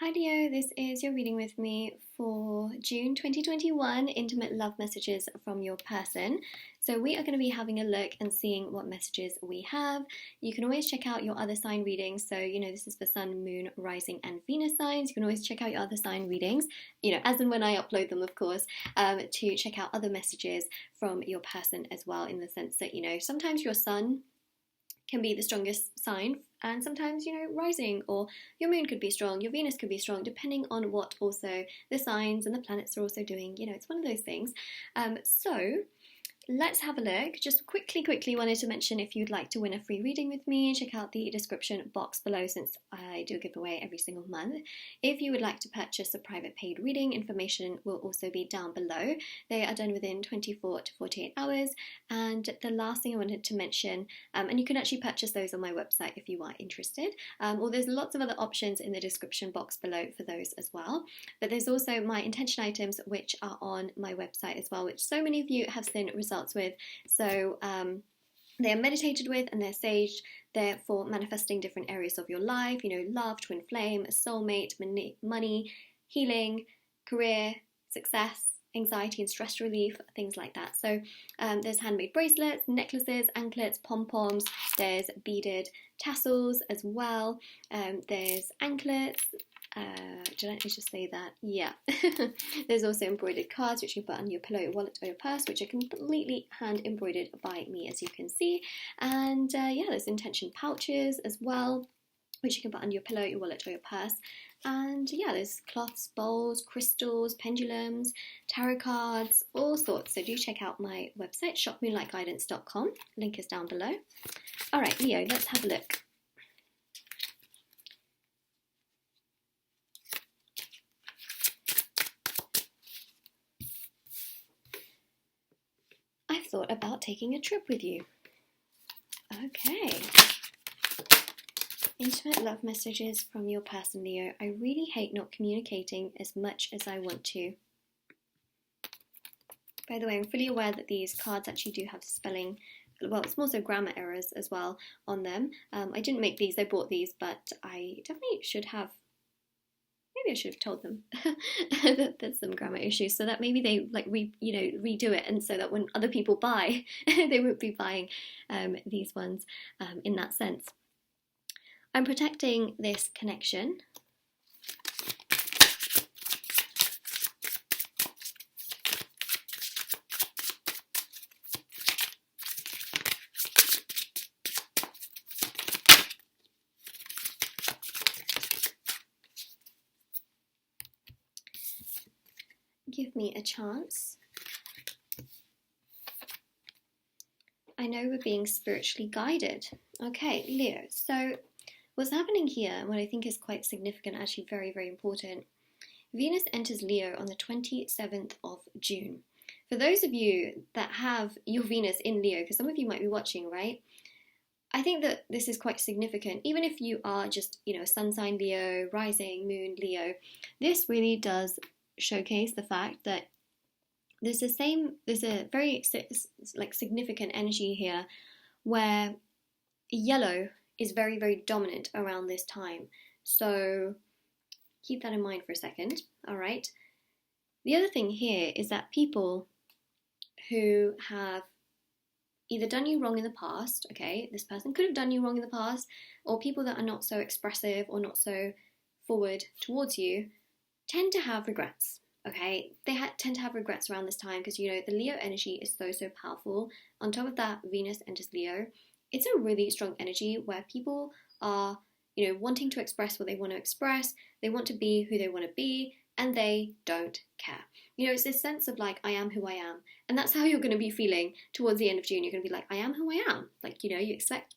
Hi Leo, this is your reading with me for June 2021, Intimate Love Messages from Your Person. So we are going to be having a look and seeing what messages we have. You can always check out your other sign readings. So, this is for Sun, Moon, Rising and Venus signs. You can always check out your other sign readings, as and when I upload them, of course, to check out other messages from your person as well, in the sense that, sometimes your Sun can be the strongest sign, and sometimes rising or your moon could be strong, your Venus could be strong, depending on what also the signs and the planets are also doing. It's one of those things. So let's have a look. Just quickly wanted to mention, if you'd like to win a free reading with me, check out the description box below, since I do give away every single month. If you would like to purchase a private paid reading, information will also be down below. They are done within 24 to 48 hours. And the last thing I wanted to mention, and you can actually purchase those on my website if you are interested, or there's lots of other options in the description box below for those as well. But there's also my intention items, which are on my website as well, which so many of you have seen results with. So they are meditated with and they're saged. They're for manifesting different areas of your life, love, twin flame, soulmate, money, healing, career, success, anxiety and stress relief, things like that. So there's handmade bracelets, necklaces, anklets, pom-poms, there's beaded tassels as well, there's anklets. Did I just say that? Yeah. There's also embroidered cards, which you put on your pillow, your wallet, or your purse, which are completely hand embroidered by me, as you can see. And there's intention pouches as well, which you can put on your pillow, your wallet, or your purse. And there's cloths, bowls, crystals, pendulums, tarot cards, all sorts. So do check out my website, shopmoonlightguidance.com. Link is down below. All right, Leo, let's have a look. Thought about taking a trip with you. Okay. Intimate love messages from your person, Leo. I really hate not communicating as much as I want to. By the way, I'm fully aware that these cards actually do have spelling, well, it's more so grammar errors as well on them. I didn't make these, I bought these, but I definitely should have. Maybe I should have told them that there's some grammar issues, so that maybe they redo it, and so that when other people buy, they won't be buying these ones in that sense. I'm protecting this connection. Give me a chance. I know we're being spiritually guided. Okay, Leo. So what's happening here, what I think is quite significant, actually very, very important, Venus enters Leo on the 27th of June. For those of you that have your Venus in Leo, because some of you might be watching, right? I think that this is quite significant. Even if you are just, sun sign Leo, rising, moon Leo, this really does showcase the fact that there's a very significant energy here where yellow is very, very dominant around this time. So keep that in mind for a second. All right. The other thing here is that people who have either done you wrong in the past, okay, this person could have done you wrong in the past, or people that are not so expressive or not so forward towards you, tend to have regrets, okay? They tend to have regrets around this time because, the Leo energy is so, so powerful. On top of that, Venus enters Leo. It's a really strong energy where people are, wanting to express what they want to express. They want to be who they want to be, and they don't care. It's this sense of I am who I am. And that's how you're going to be feeling towards the end of June. You're going to be I am who I am.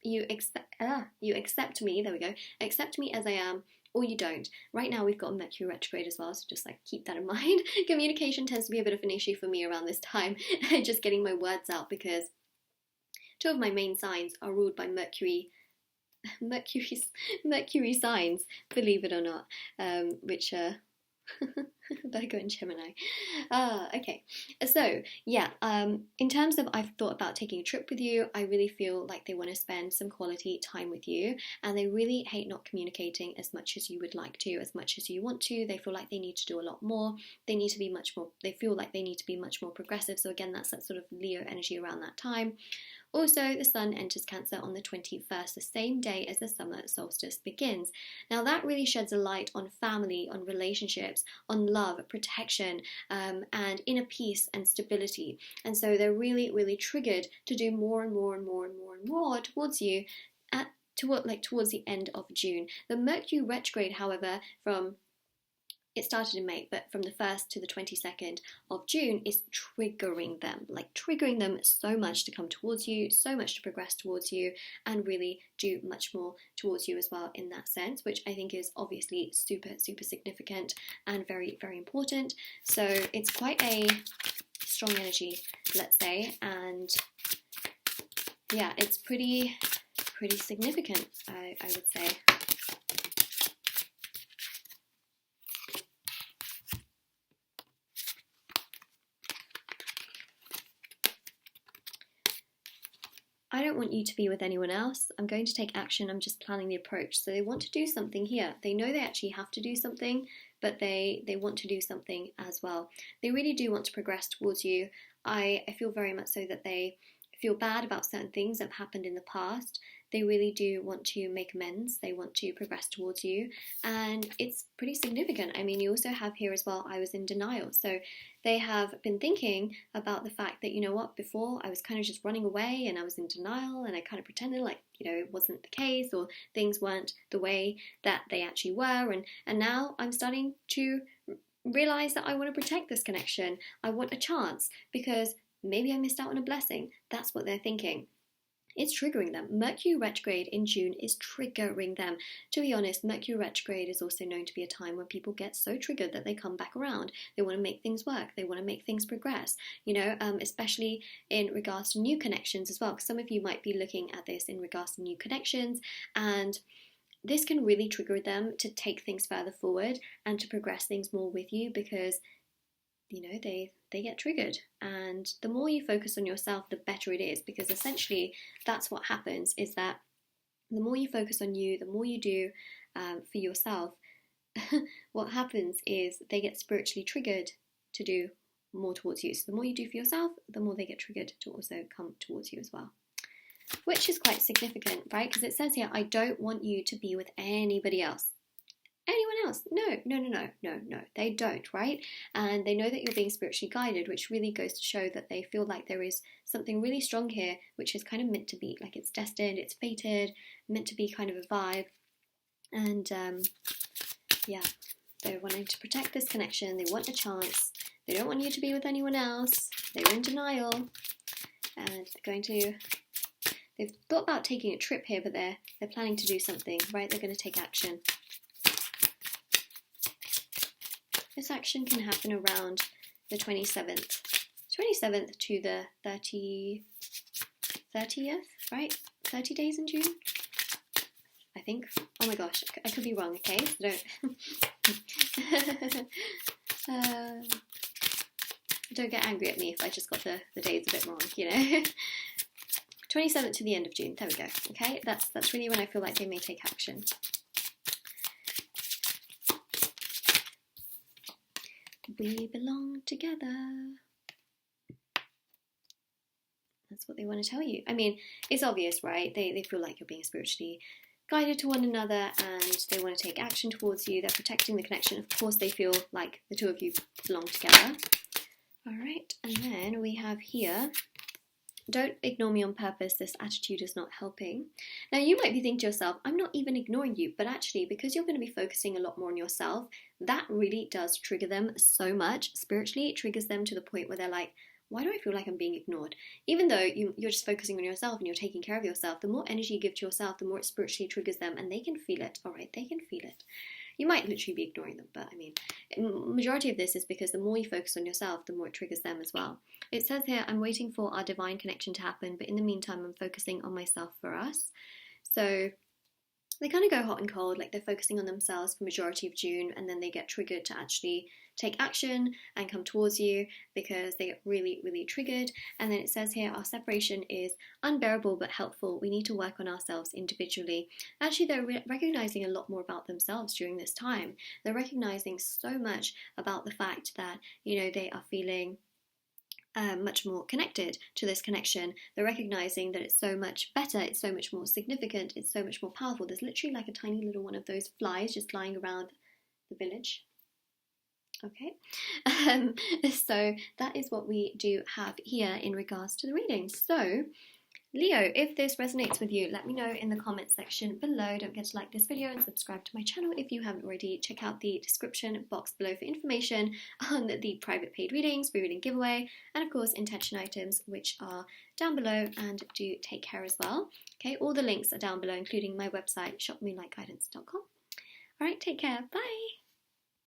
You accept me, there we go, accept me as I am, or you don't. Right now we've got a Mercury retrograde as well, so just keep that in mind. Communication tends to be a bit of an issue for me around this time, just getting my words out, because two of my main signs are ruled by Mercury signs, believe it or not, which are Virgo and Gemini. Okay. So yeah, in terms of I've thought about taking a trip with you, I really feel like they want to spend some quality time with you, and they really hate not communicating as much as you would like to, as much as you want to. They feel like they need to do a lot more. They need to be much more, they feel like they need to be much more progressive. So again, that's that sort of Leo energy around that time. Also, the sun enters Cancer on the 21st, the same day as the summer solstice begins. Now, that really sheds a light on family, on relationships, on love, protection, and inner peace and stability. And so they're really, really triggered to do more and more and more and more and more towards you towards the end of June. The Mercury retrograde, however, it started in May, but from the 1st to the 22nd of June is triggering them, like triggering them so much to come towards you, so much to progress towards you, and really do much more towards you as well in that sense, which I think is obviously super, super significant and very, very important. So it's quite a strong energy, let's say, and yeah, it's pretty significant, I would say. I don't want you to be with anyone else. I'm going to take action. I'm just planning the approach. So they want to do something here. They know they actually have to do something, but they want to do something as well. They really do want to progress towards you. I feel very much so that they feel bad about certain things that have happened in the past. They really do want to make amends. They want to progress towards you, and it's pretty significant. I mean, you also have here as well, I was in denial. So they have been thinking about the fact that, you know what, before I was kind of just running away and I was in denial and I kind of pretended like, you know, it wasn't the case or things weren't the way that they actually were. And now I'm starting to realize that I want to protect this connection. I want a chance because maybe I missed out on a blessing. That's what they're thinking. It's triggering them. Mercury retrograde in June is triggering them. To be honest, Mercury retrograde is also known to be a time when people get so triggered that they come back around. They want to make things work. They want to make things progress, you know, especially in regards to new connections as well. Because some of you might be looking at this in regards to new connections, and this can really trigger them to take things further forward and to progress things more with you because, you know, they get triggered, and the more you focus on yourself, the better it is, because essentially that's what happens, is that the more you focus on you, the more you do for yourself, what happens is they get spiritually triggered to do more towards you. So the more you do for yourself, the more they get triggered to also come towards you as well, which is quite significant, right? Because it says here, I don't want you to be with anybody else. Anyone else? No, they don't, right? And they know that you're being spiritually guided, which really goes to show that they feel like there is something really strong here, which is kind of meant to be, like it's destined, it's fated, meant to be kind of a vibe. And yeah, they're wanting to protect this connection. They want a chance. They don't want you to be with anyone else. They're in denial, and they've thought about taking a trip here, but they're planning to do something, right? They're going to take action. This action can happen around the 27th to the 30th, right? 30 days in June, I think. Oh my gosh, I could be wrong, okay? So don't get angry at me if I just got the days a bit wrong, you know? 27th to the end of June, there we go, okay? That's really when I feel like they may take action. We belong together. That's what they want to tell you. I mean, it's obvious, right? They feel like you're being spiritually guided to one another, and they want to take action towards you. They're protecting the connection. Of course, they feel like the two of you belong together. All right, and then we have here, don't ignore me on purpose, this attitude is not helping. Now you might be thinking to yourself, I'm not even ignoring you, but actually because you're going to be focusing a lot more on yourself, that really does trigger them so much. Spiritually, it triggers them to the point where they're like, why do I feel like I'm being ignored? Even though you're just focusing on yourself and you're taking care of yourself, the more energy you give to yourself, the more it spiritually triggers them, and they can feel it, all right? They can feel it. You might literally be ignoring them, but I mean, majority of this is because the more you focus on yourself, the more it triggers them as well. It says here, I'm waiting for our divine connection to happen, but in the meantime, I'm focusing on myself for us. So they kind of go hot and cold, like they're focusing on themselves for majority of June, and then they get triggered to actually take action and come towards you because they get really, really triggered. And then it says here, our separation is unbearable but helpful. We need to work on ourselves individually. Actually, they're recognizing a lot more about themselves during this time. They're recognizing so much about the fact that, you know, they are feeling much more connected to this connection. They're recognizing that it's so much better, it's so much more significant, it's so much more powerful. There's literally like a tiny little one of those flies just flying around the village. Okay, so that is what we do have here in regards to the reading. So Leo, if this resonates with you, let me know in the comments section below. Don't forget to like this video and subscribe to my channel if you haven't already. Check out the description box below for information on the private paid readings, free reading giveaway, and of course intention items, which are down below, and do take care as well. Okay, all the links are down below, including my website, shopmoonlightguidance.com. Alright, take care, bye!